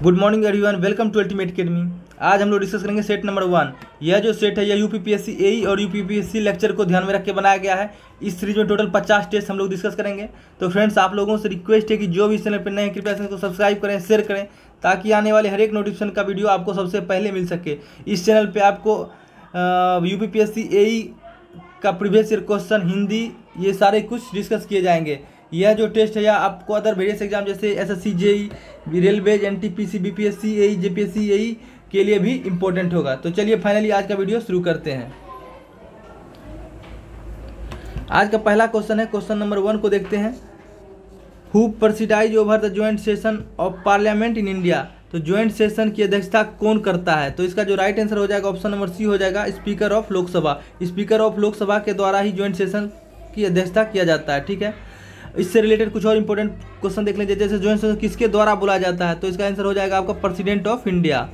Good morning everyone, welcome to ultimate academy. आज हम लोग डिस्कस करेंगे सेट नंबर 1। यह जो सेट है यह यूपीपीएससी एई और यूपीपीएससी लेक्चर को ध्यान में रख के बनाया गया है। इस सीरीज में टोटल 50 टेस्ट हम लोग डिस्कस करेंगे। तो फ्रेंड्स, आप लोगों से रिक्वेस्ट है कि जो भी इस चैनल पर नए हैं कृपया चैनल को सब्सक्राइब करें, शेयर करें, ताकि आने वाले हर एक नोटिफिकेशन का वीडियो आपको सबसे पहले मिल सके। इस चैनल पर आपको यूपीपीएससी एई का प्रीवियस ईयर क्वेश्चन, हिंदी, ये सारे कुछ डिस्कस किए जाएंगे। यह जो टेस्ट है यह आपको अदर वेरियस एग्जाम जैसे SSC, JE, railways, NTPC, BPSC, AE, JPSC, AE के लिए भी इम्पोर्टेंट होगा। तो चलिए फाइनली आज का वीडियो शुरू करते हैं। आज का पहला क्वेश्चन है, क्वेश्चन नंबर 1 को देखते हैं। Who presides over the joint session of parliament in India. तो ज्वाइंट सेशन की अध्यक्षता कौन करता है? तो इसका जो राइट आंसर हो जाएगा ऑप्शन नंबर सी हो जाएगा, speaker of Lok Sabha. Speaker of Lok Sabha के द्वारा ही ज्वाइंट सेशन की अध्यक्षता किया जाता है। ठीक है, इससे रिलेटेड कुछ और इंपॉर्टेंट क्वेश्चन देख लीजिए, जैसे ज्वाइंट सेशन किसके द्वारा बुलाया जाता है? तो इसका आंसर हो जाएगा आपका प्रेसिडेंट ऑफ इंडिया।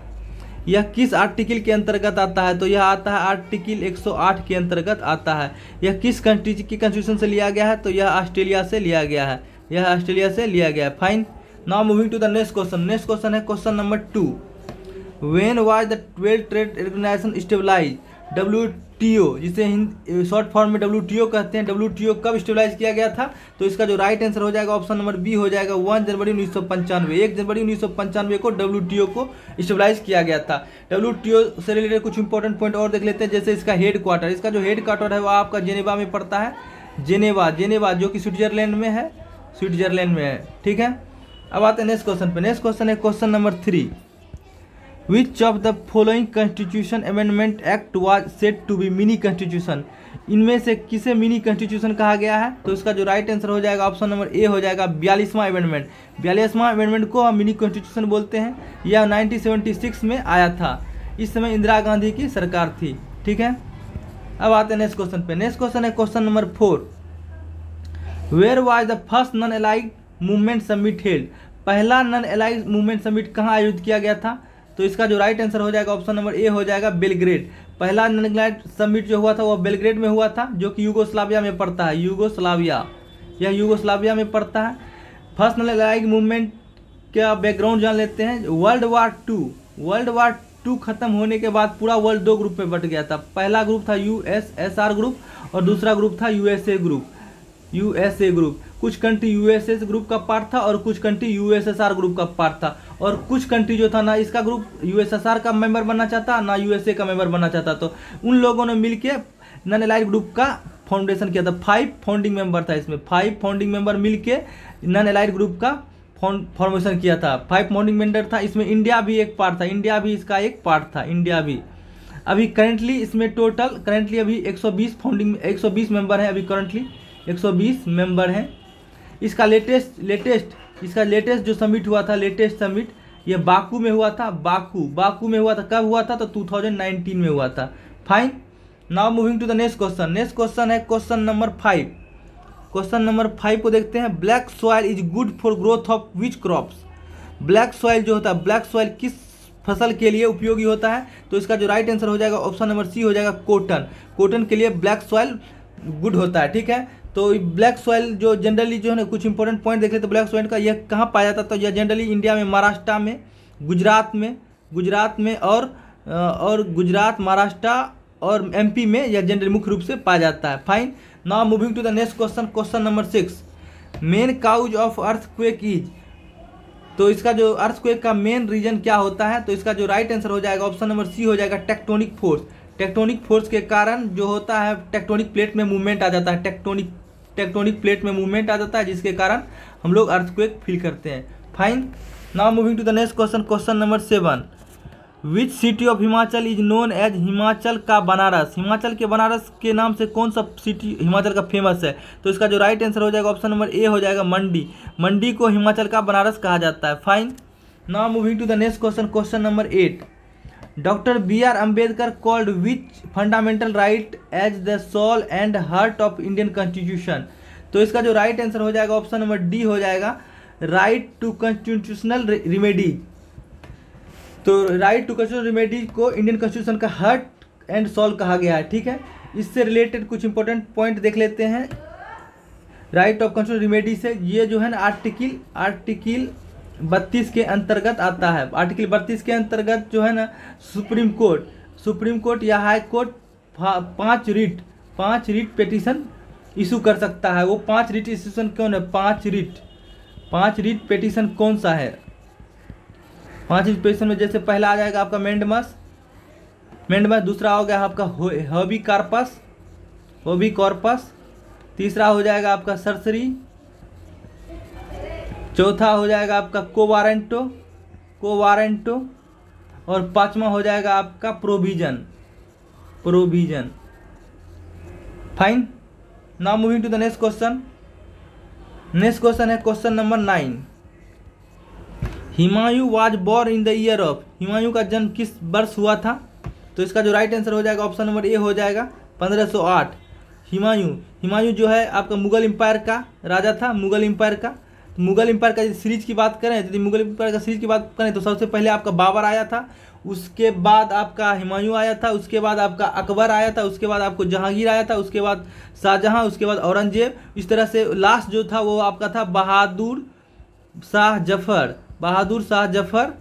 यह किस आर्टिकल के अंतर्गत आता है? तो यह आता है आर्टिकल 108 के अंतर्गत आता है। यह किस कंट्री की कॉन्स्टिट्यूशन से लिया गया है? तो यह ऑस्ट्रेलिया से लिया गया है। यह ऑस्ट्रेलिया से लिया गया है। Fine, now moving to the next question. Next question है question number 2। When was the world trade organisation stabilise? WTO, जिसे शॉर्ट फॉर्म में WTO कहते हैं, WTO कब स्टेबलाइज किया गया था? तो इसका जो राइट आंसर हो जाएगा ऑप्शन नंबर बी हो जाएगा 1 जनवरी 1995। 1 जनवरी 1995 को WTO को स्टेबलाइज किया गया था। WTO से रिलेटेड कुछ इंपॉर्टेंट पॉइंट और देख लेते हैं, जैसे इसका हेड क्वार्टर। इसका जो हेड क्वार्टर है वो आपका जेनेवा में पड़ता है। जेनेवा जो कि स्विट्जरलैंड में है, स्विट्जरलैंड में है। ठीक है, अब आते हैं नेक्स्ट क्वेश्चन पे। नेक्स्ट क्वेश्चन है question number 3। Which of the following Constitution Amendment Act was said to be mini constitution? इनमें से किसे मिनी कॉन्स्टिट्यूशन कहा गया है? तो इसका जो राइट आंसर हो जाएगा ऑप्शन नंबर ए हो जाएगा 42वां अमेंडमेंट। 42वां अमेंडमेंट को हम मिनी कॉन्स्टिट्यूशन बोलते हैं। यह 1976 में आया था। इस समय इंदिरा गांधी की सरकार थी। ठीक है, अब आते हैं नेक्स्ट क्वेश्चन पे। नेक्स्ट क्वेश्चन है question number 4। Where was the first non aligned movement summit held? पहला नॉन अलाइड मूवमेंट समिट कहाँ आयोजित किया गया था? तो इसका जो राइट आंसर हो जाएगा ऑप्शन नंबर ए हो जाएगा बेलग्रेड। पहला नॉन अलाइड समिट जो हुआ था वो बेलग्रेड में हुआ था, जो कि यूगोस्लाविया में पड़ता है। यूगोस्लाविया, यह यूगोस्लाविया में पड़ता है। फर्स्ट नॉन अलाइड मूवमेंट का बैकग्राउंड जान लेते हैं। वर्ल्ड वार टू खत्म होने के बाद पूरा वर्ल्ड 2 ग्रुप में बट गया था। पहला ग्रुप था यूएसएसआर ग्रुप और दूसरा ग्रुप था यूएसए ग्रुप। कुछ कंट्री यूएसए ग्रुप का पार्ट था और कुछ कंट्री यूएसएसआर ग्रुप का पार्ट था। और कुछ कंट्री जो था ना इसका ग्रुप यूएसएसआर का मेंबर बनना चाहता ना यूएसए का मेंबर बनना चाहता। तो उन लोगों ने मिलके नॉन अलाइड ग्रुप का फाउंडेशन किया था। 5 फाउंडिंग मेंबर था इसमें। 5 फाउंडिंग मेंबर मिलके नॉन अलाइड ग्रुप का फॉर्मेशन किया था। 5 फाउंडिंग मेंबर था। इसमें इंडिया भी एक पार्ट था। इंडिया भी इसका एक पार्ट था। इंडिया भी अभी करेंटली इसमें टोटल करेंटली अभी 120 मेंबर हैं। अभी करेंटली 120 मेंबर हैं। इसका लेटेस्ट जो समिट हुआ था, लेटेस्ट समिट ये बाकू में हुआ था। बाकू में हुआ था। कब हुआ था? तो 2019 में हुआ था। Fine, now moving to the next question. Next question है क्वेश्चन नंबर 5। क्वेश्चन नंबर 5 को देखते हैं। Black soil is good for growth of which crops? Black soil जो होता है, ब्लैक सॉइल किस फसल के लिए उपयोगी होता है? तो इसका जो राइट आंसर हो जाएगा ऑप्शन नंबर सी हो जाएगा कॉटन। कॉटन के लिए ब्लैक सॉइल गुड होता है। ठीक है, तो ब्लैक सॉइल जो जनरली जो है ना, कुछ इंपॉर्टेंट पॉइंट देख लेते तो ब्लैक सॉइल का यह कहाँ पाया जाता है? तो यह जनरली इंडिया में महाराष्ट्र में, गुजरात में और गुजरात, महाराष्ट्र और एमपी में यह जनरली मुख्य रूप से पाया जाता है। Fine, now moving to the next question. Question number 6। Main cause of earthquake is? तो इसका जो अर्थक्वेक का मेन रीजन क्या होता है? तो इसका जो राइट आंसर हो जाएगा ऑप्शन नंबर सी हो जाएगा टेक्टोनिक फोर्स। टेक्टोनिक फोर्स के कारण जो होता है टेक्टोनिक प्लेट में मूवमेंट आ जाता है। टेक्टोनिक प्लेट में मूवमेंट आ जाता है, जिसके कारण हम लोग अर्थक्वेक फील करते हैं। Fine, now moving to the next question. Question number 7। Which city of Himachal is known as Himachal का बनारस? हिमाचल के बनारस के नाम से कौन सा सिटी हिमाचल का फेमस है? तो इसका जो राइट आंसर हो जाएगा ऑप्शन नंबर ए हो जाएगा मंडी। मंडी को हिमाचल का बनारस कहा जाता है। Fine, now moving to the next question. Question number 8। Doctor BR Ambedkar called which fundamental right as the soul and heart of Indian constitution? तो इसका जो राइट आंसर हो जाएगा ऑप्शन नंबर डी हो जाएगा राइट टू कॉन्स्टिट्यूशनल रिमेडीज। तो right to constitutional remedies को Indian constitution का हार्ट एंड सोल कहा गया है। ठीक है, इससे रिलेटेड कुछ इंपॉर्टेंट पॉइंट देख लेते हैं। राइट ऑफ कॉन्स्टिट्यूशनल रिमेडी से ये जो है ना आर्टिकल 32 के अंतर्गत आता है। आर्टिकल 32 के अंतर्गत जो है ना, सुप्रीम कोर्ट या high court 5 writ petition issue कर सकता है। वो 5 रिट इशूशन कौन है? 5 रिट पिटीशन कौन सा है? 5 रिट पिटीशन में जैसे पहला आ जाएगा आपका मेंडमस, दूसरा हो गया आपका होबी कॉर्पस, तीसरा हो जाएगा आपका सरसरी, चौथा हो जाएगा आपका कोवारेंटो और पांचवा हो जाएगा आपका provision. Fine. Now moving to the next question है question number 9। Humayun was born in the year of, Humayun का जन्म किस वर्ष हुआ था? तो इसका जो राइट आंसर हो जाएगा ऑप्शन नंबर ए हो जाएगा 1508। हुमायूं जो है आपका मुगल एम्पायर का राजा था। मुगल एम्पायर का सीरीज की बात करें, यदि मुगल एम्पायर का सीरीज की बात करें तो सबसे पहले आपका बाबर आया था, उसके बाद आपका हुमायूं आया था, उसके बाद आपका अकबर आया था, उसके बाद आपको जहांगीर आया था, उसके बाद शाहजहां, उसके बाद औरंगजेब। इस तरह से लास्ट जो था वो आपका था बहादुर शाह जफर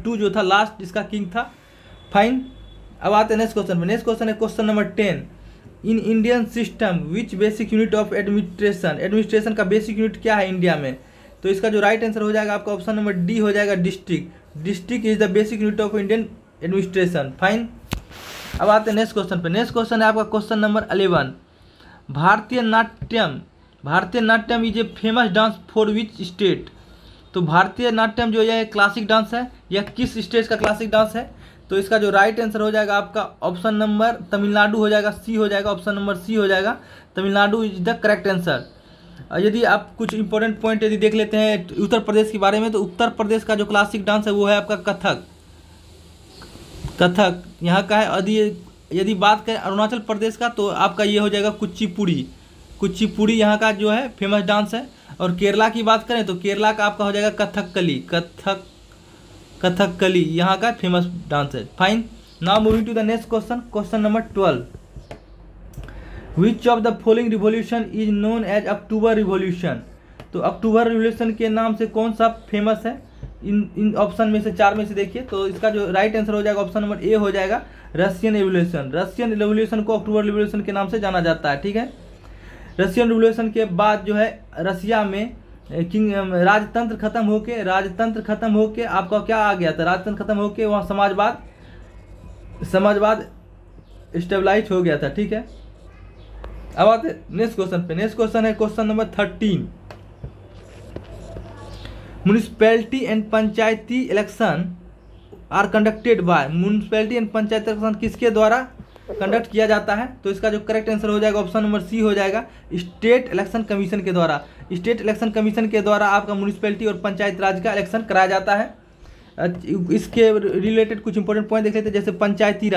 टू जो था लास्ट इसका किंग था। फाइन। अब आते हैं नेक्स्ट क्वेश्चन में। नेक्स्ट क्वेश्चन है question number 10। In Indian system which basic unit of administration का बेसिक यूनिट क्या है इंडिया में? तो इसका जो राइट आंसर हो जाएगा आपका ऑप्शन नंबर डी हो जाएगा district is the basic unit of Indian administration. Fine. अब आते हैं नेक्स्ट क्वेश्चन पे। नेक्स्ट क्वेश्चन है आपका क्वेश्चन नंबर 11। भारतीय Natyam is a famous dance for which state? तो भारतीय नाट्यम जो है क्लासिक डांस है, यह किस स्टेट का क्लासिक डांस है? तो इसका जो राइट आंसर हो जाएगा आपका ऑप्शन नंबर तमिलनाडु हो जाएगा, सी हो जाएगा, ऑप्शन नंबर सी हो जाएगा, Tamil Nadu is the correct answer. यदि आप कुछ इंपॉर्टेंट पॉइंट यदि देख लेते हैं उत्तर प्रदेश के बारे में, तो उत्तर प्रदेश का जो क्लासिक डांस है वो है आपका कथक यहाँ का है। यदि बात करें अरुणाचल प्रदेश का तो आपका ये हो जाएगा कुचिपुड़ी यहाँ का जो है फेमस डांस है। और केरला की बात करें तो केरला का आपका हो जाएगा कथकली यहाँ का फेमस डांस है। Fine. Now moving to the next question number 12। Which of the following revolution is known as October revolution? तो अक्टूबर रिवॉल्यूशन के नाम से कौन सा फेमस है? इन ऑप्शन में से 4 में से देखिए, तो इसका जो राइट आंसर हो जाएगा ऑप्शन नंबर ए हो जाएगा रशियन रिवॉल्यूशन को अक्टूबर रिवॉल्यूशन के नाम से जाना जाता है। ठीक है। रशियन रिवॉल्यूशन के बाद जो है रसिया में राजतंत्र खत्म होके आपका क्या आ गया था? राजतंत्र खत्म होके वहाँ समाजवाद स्टेबलाइज हो गया था। ठीक है। अब आते नेक्स्ट क्वेश्चन पे। नेक्स्ट क्वेश्चन है question number 13। Municipality and panchayati election are conducted by. Municipality and panchayat election किसके द्वारा कंडक्ट किया जाता है? तो इसका जो करेक्ट आंसर हो जाएगा ऑप्शन नंबर सी हो जाएगा स्टेट इलेक्शन कमीशन के द्वारा। स्टेट इलेक्शन कमीशन के द्वारा आपका म्युनिसिपैलिटी और पंचायत राज का इलेक्शन कराया जाता है। इसके रिलेटेड कुछ इंपॉर्टेंट पॉइंट देख लेते हैं। जैसे पंचायती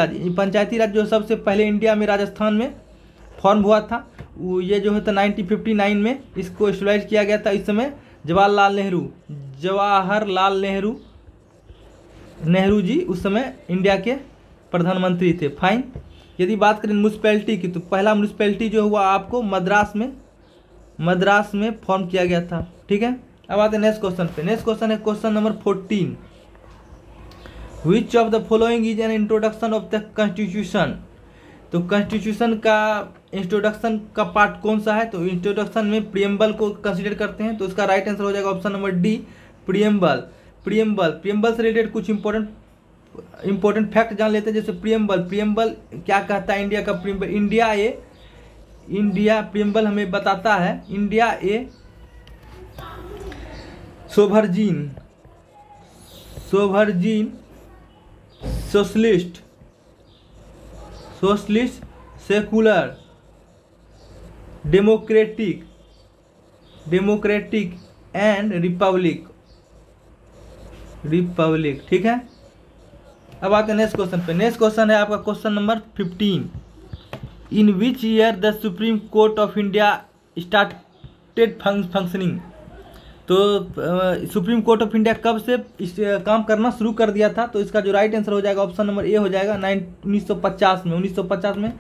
राज जो सबसे पहले इंडिया में राजस्थान में फॉर्म हुआ था, ये जो है तो 1959 में इसको एस्टेब्लिश किया गया था। इस समय जवाहरलाल नेहरू जी उस समय इंडिया के प्रधानमंत्री थे। फाइन। यदि बात करें म्युनिसिपैलिटी की, तो पहला म्युनिसिपैलिटी जो हुआ आपको मद्रास में फॉर्म किया गया था। ठीक है। अब आते हैं नेक्स्ट क्वेश्चन पे। नेक्स्ट क्वेश्चन है question number 14। Which of the following is an introduction of the constitution? तो कॉन्स्टिट्यूशन का इंट्रोडक्शन का पार्ट कौन सा है? तो इंट्रोडक्शन में प्रियम्बल को कंसीडर करते हैं, तो इसका राइट आंसर हो जाएगा ऑप्शन नंबर डी प्रियम्बल से रिलेटेड कुछ इंपॉर्टेंट फैक्ट जान लेते हैं। जैसे प्रियम्बल क्या कहता है? इंडिया का प्रियम्बल हमें बताता है India a sovereign socialist secular democratic and republic. ठीक है। अब आते हैं नेक्स्ट क्वेश्चन पे। नेक्स्ट क्वेश्चन है आपका question number 15। In which year the supreme court of India started functioning? तो सुप्रीम कोर्ट ऑफ इंडिया कब से काम करना शुरू कर दिया था? तो इसका जो राइट आंसर हो जाएगा ऑप्शन नंबर ए हो जाएगा 1950 में।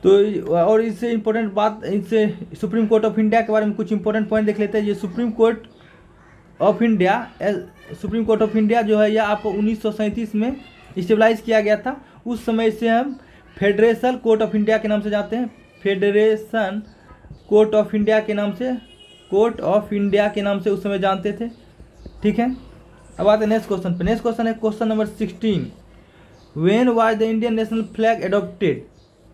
तो और इससे इंपॉर्टेंट बात, इससे सुप्रीम कोर्ट ऑफ इंडिया के बारे में कुछ इंपॉर्टेंट पॉइंट देख लेते हैं। ये supreme court of India, supreme court of India जो है यह आपको 1937 में स्टेबलाइज किया गया था। उस समय इसे हम फेडरेशन कोर्ट ऑफ इंडिया के नाम से जानते हैं, फेडरेशन कोर्ट ऑफ इंडिया के नाम से, कोर्ट ऑफ इंडिया के नाम से उस समय जानते थे। ठीक है, अब आते हैं नेक्स्ट क्वेश्चन पे। नेक्स्ट क्वेश्चन है question number 16, when was the Indian national flag adopted?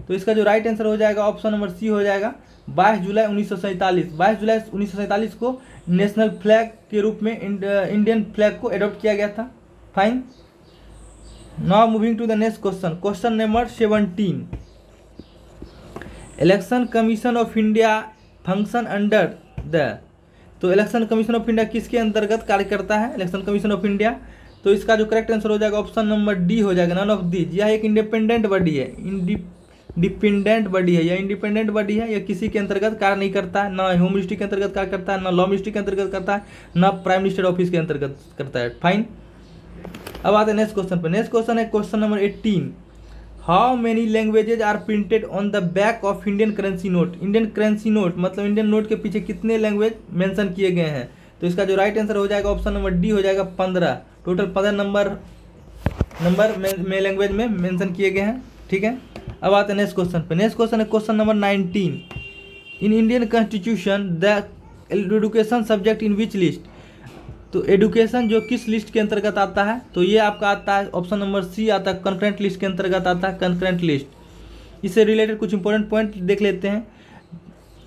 तो इसका जो राइट आंसर हो जाएगा ऑप्शन नंबर सी हो जाएगा 22 जुलाई 1947। 22 जुलाई 1947 को नेशनल फ्लैग के रूप में इंडियन फ्लैग को एडॉप्ट किया गया था। Fine, now moving to the next question, question number 17, election commission of India function under the? तो इलेक्शन कमीशन ऑफ इंडिया किसके अंतर्गत कार्य करता है? इलेक्शन कमीशन ऑफ इंडिया, तो इसका जो करेक्ट आंसर हो जाएगा ऑप्शन नंबर डी हो जाएगा, नन ऑफ दीज। यह एक इंडिपेंडेंट बॉडी है, इंडिपेंडेंट बॉडी है, यह इंडिपेंडेंट बॉडी है, यह किसी के अंतर्गत कार्य नहीं करता है, ना होम मिनिस्ट्री के अंतर्गत कार्य करता है, ना लॉ मिनिस्ट्री के अंतर्गत करता है, ना प्राइम मिनिस्टर ऑफिस के अंतर्गत करता है। फाइन, अब आते हैं नेक्स्ट क्वेश्चन पे। नेक्स्ट क्वेश्चन है question number 18, how many languages are printed on the back of Indian currency note? Indian currency note मतलब इंडियन नोट के पीछे कितने लैंग्वेज मेंशन किए गए हैं? तो इसका जो राइट आंसर हो जाएगा ऑप्शन नंबर डी हो जाएगा 15। टोटल 15 नंबर में लैंग्वेज में मेंशन किए गए हैं। ठीक है, अब आते हैं नेक्स्ट क्वेश्चन पे। नेक्स्ट क्वेश्चन है question number 19, in Indian constitution the education subject in which list? तो एजुकेशन जो किस लिस्ट के अंतर्गत आता है? तो ये आपका आता है ऑप्शन नंबर सी आता है, कंकरेंट लिस्ट के अंतर्गत आता है, कंकरेंट लिस्ट। इससे रिलेटेड कुछ इंपॉर्टेंट पॉइंट देख लेते हैं,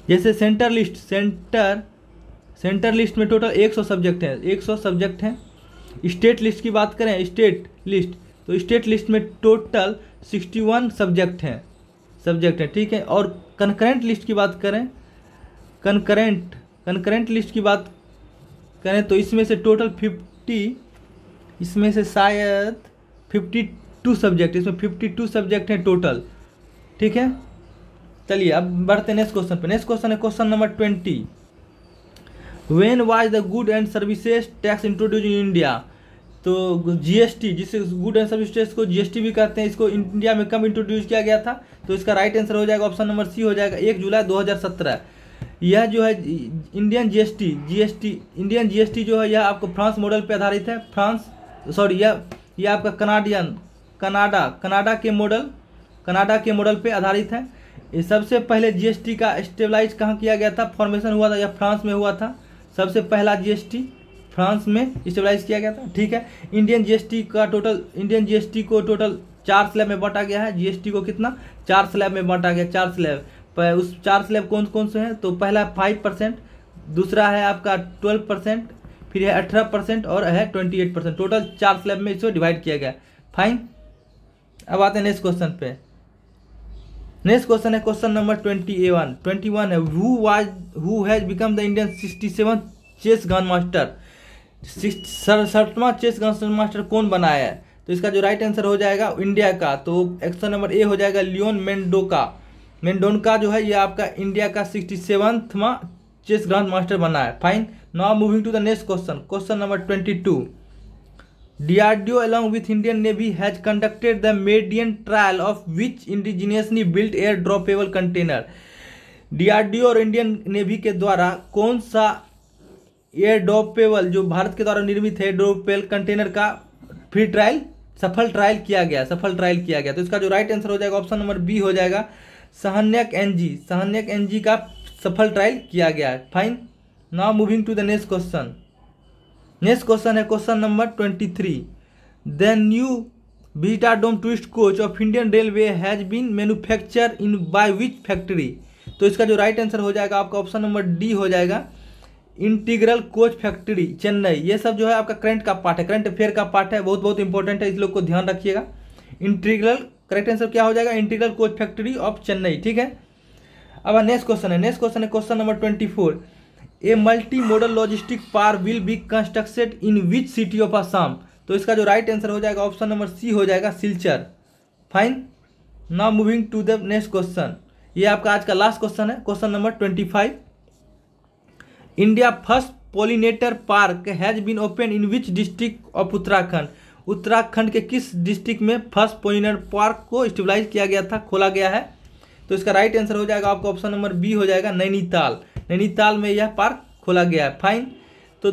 जैसे सेंटर लिस्ट में टोटल 100 सब्जेक्ट हैं, 100 सब्जेक्ट हैं। स्टेट लिस्ट की बात करें, स्टेट लिस्ट, तो स्टेट लिस्ट में टोटल 61 सब्जेक्ट हैं। ठीक है, और कंकरेंट लिस्ट की बात करें, कंकरेंट लिस्ट की बात करें तो इसमें से टोटल 50, इसमें से शायद 52 सब्जेक्ट, इसमें 52 सब्जेक्ट हैं टोटल। ठीक है, चलिए अब बढ़ते हैं नेक्स्ट क्वेश्चन पे। नेक्स्ट क्वेश्चन है question number 20, when was the good and services tax introduce in India? तो जीएसटी, जिसे गुड एंड सर्विसेज को जीएसटी भी कहते हैं, इसको इंडिया में कब इंट्रोड्यूस किया गया था? तो इसका राइट आंसर हो जाएगा ऑप्शन नंबर सी हो जाएगा 1 जुलाई 2017। यह जो है इंडियन जीएसटी जो है यह आपको फ्रांस मॉडल पे आधारित है। यह आपका कनाडा के मॉडल पे आधारित है। ये सबसे पहले जीएसटी का स्टेबलाइज कहाँ किया गया था, फॉर्मेशन हुआ था, यह फ्रांस में हुआ था। सबसे पहला जीएसटी फ्रांस में स्टेबलाइज किया गया था। ठीक है, इंडियन जीएसटी को टोटल 4 स्लैब में बांटा गया है। जीएसटी को कितना, 4 स्लैब में बांटा गया, 4 स्लैब। उस 4 स्लैब कौन कौन से हैं? तो पहला 5%, दूसरा है आपका 12%, फिर है 18% और है 28%। टोटल 4 स्लैब में इसको डिवाइड किया गया। फाइन, अब आते हैं नेक्स्ट क्वेश्चन पे। नेक्स्ट क्वेश्चन है क्वेश्चन नंबर 21 है, who has become the Indian 67th chess grand master? 67वां चेस ग्रैंड मास्टर कौन बनाया है? तो इसका जो राइट आंसर हो जाएगा इंडिया का, तो ऑप्शन नंबर ए हो जाएगा लियोन मेंडोनका जो है ये आपका इंडिया का 67वां चेस ग्रैंड मास्टर बना है। Fine, now moving to the next question, question number 22, DRDO along with Indian Navy has conducted the maiden trial of which indigenously built air droppable container? DRDO और Indian navy के द्वारा कौन सा air droppable जो भारत के द्वारा निर्मित है ड्रॉपेबल कंटेनर का सफल ट्रायल किया गया? तो इसका जो राइट आंसर हो जाएगा ऑप्शन नंबर बी हो जाएगा सहन्यक एनजी का सफल ट्रायल किया गया है। Fine, now moving to the next question. Next question है question number 23, the new vistadome tourist coach of Indian railway has been manufacture in by which factory? तो इसका जो राइट आंसर हो जाएगा आपका ऑप्शन नंबर डी हो जाएगा integral coach factory Chennai. ये सब जो है आपका करंट अफेयर का पार्ट है, बहुत इंपॉर्टेंट है, इस लोग को ध्यान रखिएगा। इंटीग्रल करेक्ट आंसर क्या हो जाएगा, integral coach factory of Chennai. ठीक है, अब नेक्स्ट क्वेश्चन है question number 24, a multi modal logistic park will be constructed in which city of Assam? तो इसका जो राइट आंसर हो जाएगा ऑप्शन नंबर सी हो जाएगा Silchar. Fine, now moving to the next question, ये आपका आज का लास्ट क्वेश्चन है, question number 25, India first pollinator park has been open in which district of Uttarakhand? Uttarakhand के किस डिस्ट्रिक्ट में फर्स्ट पॉलिनेटर पार्क को स्टेबलाइज किया गया था, खोला गया है? तो इसका राइट आंसर हो जाएगा आपका ऑप्शन नंबर बी हो जाएगा नैनीताल में यह पार्क खोला गया है। फाइन, तो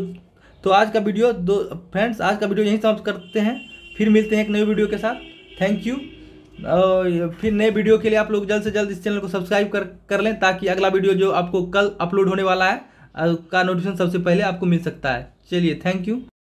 तो आज का वीडियो फ्रेंड्स आज का वीडियो यहीं समाप्त करते हैं, फिर मिलते हैं एक नई वीडियो के साथ। Thank you. फिर नए वीडियो के लिए आप लोग जल्द से जल्द इस चैनल को सब्सक्राइब कर लें, ताकि अगला वीडियो जो आपको कल अपलोड होने वाला है का नोटिफिकेशन सबसे पहले आपको मिल सकता है। चलिए, थैंक यू।